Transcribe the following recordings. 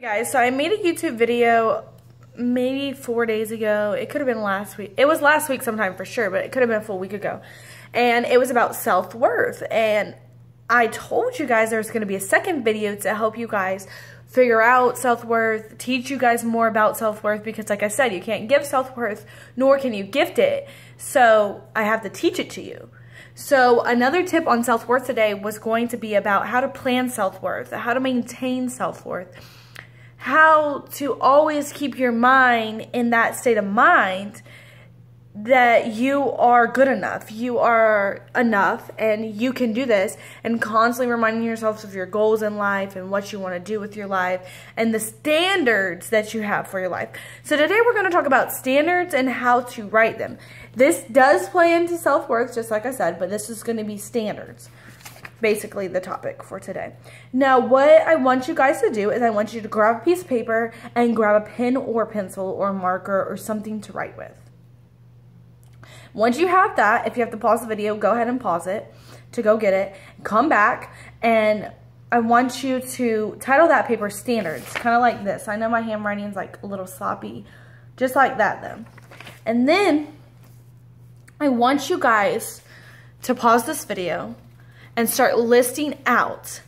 Guys, so I made a YouTube video maybe 4 days ago. It could have been last week. It was last week sometime for sure, but it could have been a full week ago. And it was about self-worth. And I told you guys there's going to be a second video to help you guys figure out self-worth, teach you guys more about self-worth, because like I said, you can't give self-worth, nor can you gift it. So I have to teach it to you. So another tip on self-worth today was going to be about how to plan self-worth, how to maintain self-worth, how to always keep your mind in that state of mind that you are good enough, you are enough, and you can do this, and constantly reminding yourself of your goals in life and what you want to do with your life and the standards that you have for your life. So today we're going to talk about standards and how to write them. This does play into self-worth, just like I said, but this is going to be standards. Basically the topic for today. Now what I want you guys to do is I want you to grab a piece of paper and grab a pen or pencil or marker or something to write with. Once you have that, if you have to pause the video, go ahead and pause it to go get it. Come back and I want you to title that paper Standards, kind of like this. I know my handwriting is like a little sloppy, just like that though. And then I want you guys to pause this video and start listing out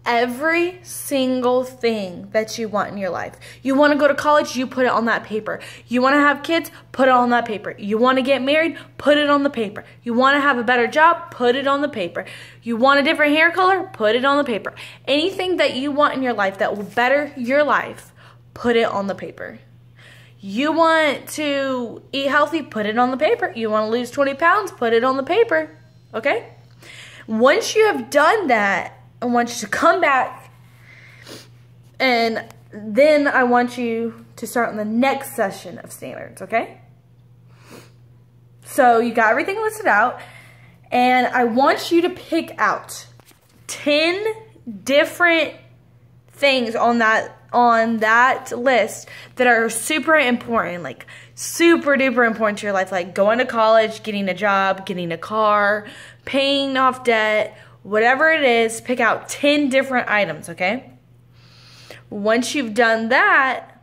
every single thing that you want in your life. You want to go to college, you put it on that paper. You want to have kids, put it on that paper. You want to get married, put it on the paper. You want to have a better job, put it on the paper. You want a different hair color, put it on the paper. Anything that you want in your life that will better your life, put it on the paper. You want to eat healthy, put it on the paper. You want to lose 20 pounds, put it on the paper, okay? Once you have done that, I want you to come back, and then I want you to start on the next session of standards, okay? So you got everything listed out, and I want you to pick out 10 different things on that list that are super important, like super duper important to your life, like going to college, getting a job, getting a car, paying off debt, whatever it is. Pick out 10 different items, okay? Once you've done that,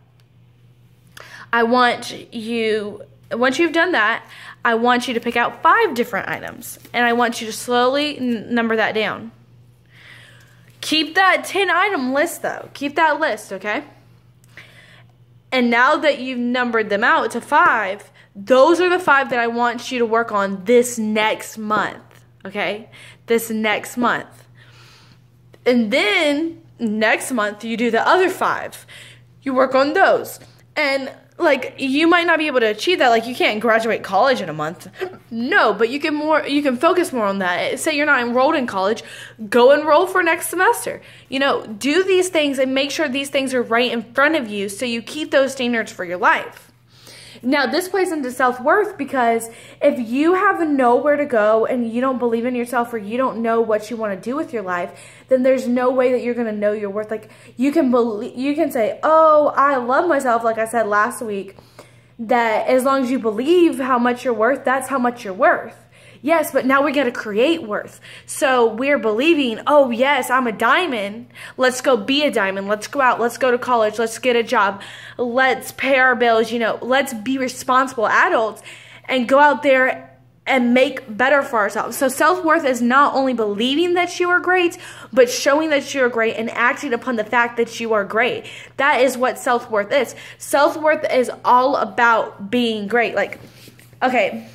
once you've done that, I want you to pick out 5 different items, and I want you to slowly number that down. Keep that 10 item list though. Keep that list, okay? And now that you've numbered them out to 5, those are the 5 that I want you to work on this next month, okay? This next month. And then next month you do the other 5. You work on those. And like, you might not be able to achieve that. Like, you can't graduate college in a month. No, but you can focus more on that. Say you're not enrolled in college, go enroll for next semester. You know, do these things and make sure these things are right in front of you so you keep those standards for your life. Now, this plays into self-worth, because if you have nowhere to go and you don't believe in yourself, or you don't know what you want to do with your life, then there's no way that you're going to know your worth. Like, you can say, oh, I love myself, like I said last week, that as long as you believe how much you're worth, that's how much you're worth. Yes, but now we got to create worth. So we're believing, oh yes, I'm a diamond. Let's go be a diamond. Let's go out. Let's go to college. Let's get a job. Let's pay our bills. You know, let's be responsible adults and go out there and make better for ourselves. So self-worth is not only believing that you are great, but showing that you are great and acting upon the fact that you are great. That is what self-worth is. Self-worth is all about being great. Like, okay.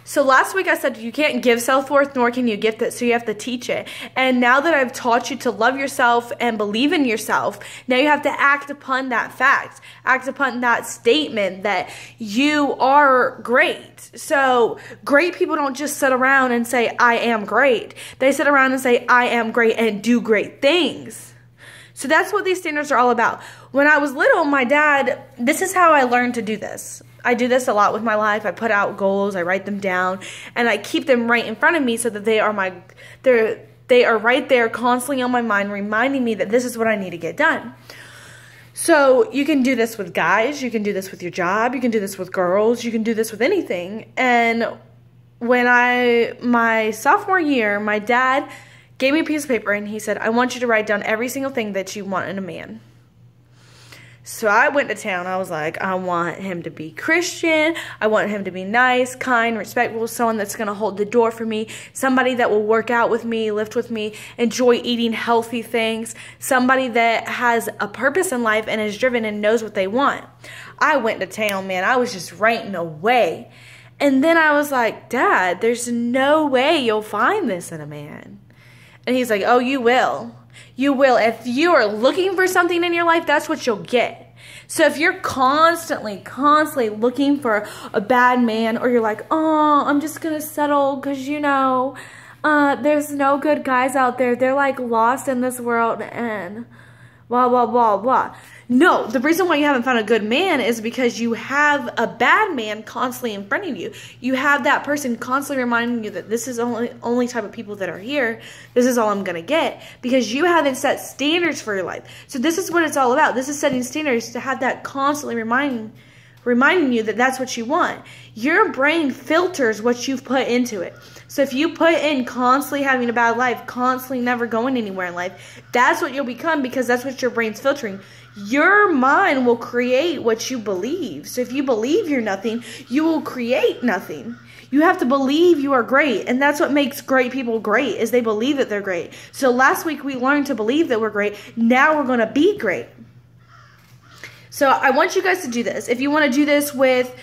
So last week I said you can't give self-worth, nor can you gift it, so you have to teach it. And now that I've taught you to love yourself and believe in yourself, now you have to act upon that fact. Act upon that statement that you are great. So great people don't just sit around and say, I am great. They sit around and say, I am great, and do great things. So that's what these standards are all about. When I was little, my dad, this is how I learned to do this. I do this a lot with my life. I put out goals, I write them down, and I keep them right in front of me so that they are right there constantly on my mind, reminding me that this is what I need to get done. So you can do this with guys, you can do this with your job, you can do this with girls, you can do this with anything. And when my sophomore year, my dad gave me a piece of paper, and he said, I want you to write down every single thing that you want in a man. So I went to town. I was like, I want him to be Christian. I want him to be nice, kind, respectful, someone that's going to hold the door for me, somebody that will work out with me, lift with me, enjoy eating healthy things, somebody that has a purpose in life and is driven and knows what they want. I went to town, man. I was just writing away. And then I was like, Dad, there's no way you'll find this in a man. And he's like, oh, you will. You will. If you are looking for something in your life, that's what you'll get. So if you're constantly looking for a bad man, or you're like, oh, I'm just going to settle because, you know, there's no good guys out there. They're like lost in this world and blah, blah, blah, blah. No, the reason why you haven't found a good man is because you have a bad man constantly in front of you. You have that person constantly reminding you that this is only type of people that are here. This is all I'm going to get, because you haven't set standards for your life. So this is what it's all about. This is setting standards, to have that constantly reminding you that that's what you want. Your brain filters what you've put into it. So if you put in constantly having a bad life, constantly never going anywhere in life, that's what you'll become, because that's what your brain's filtering. Your mind will create what you believe. So if you believe you're nothing, you will create nothing. You have to believe you are great. And that's what makes great people great, is they believe that they're great. So last week we learned to believe that we're great. Now we're going to be great. So I want you guys to do this. If you want to do this with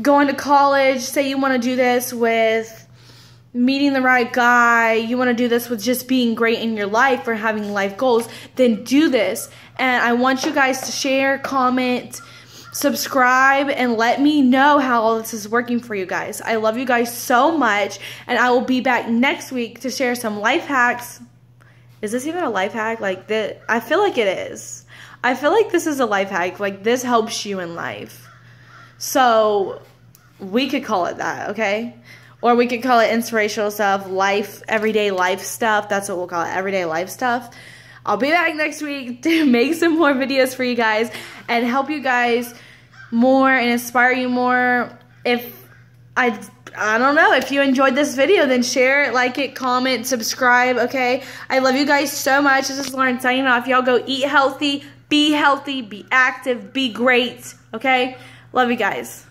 going to college, say you want to do this with meeting the right guy, you want to do this with just being great in your life or having life goals, then do this. And I want you guys to share, comment, subscribe, and let me know how all this is working for you guys. I love you guys so much, and I will be back next week to share some life hacks. Is this even a life hack? Like, I feel like it is. I feel like this is a life hack. Like, this helps you in life. So we could call it that, okay? Or we could call it inspirational stuff, life, everyday life stuff. That's what we'll call it, everyday life stuff. I'll be back next week to make some more videos for you guys and help you guys more and inspire you more. If I don't know, if you enjoyed this video, then share it, like it, comment, subscribe, okay? I love you guys so much. This is Lauren signing off. Y'all go eat healthy, be active, be great, okay? Love you guys.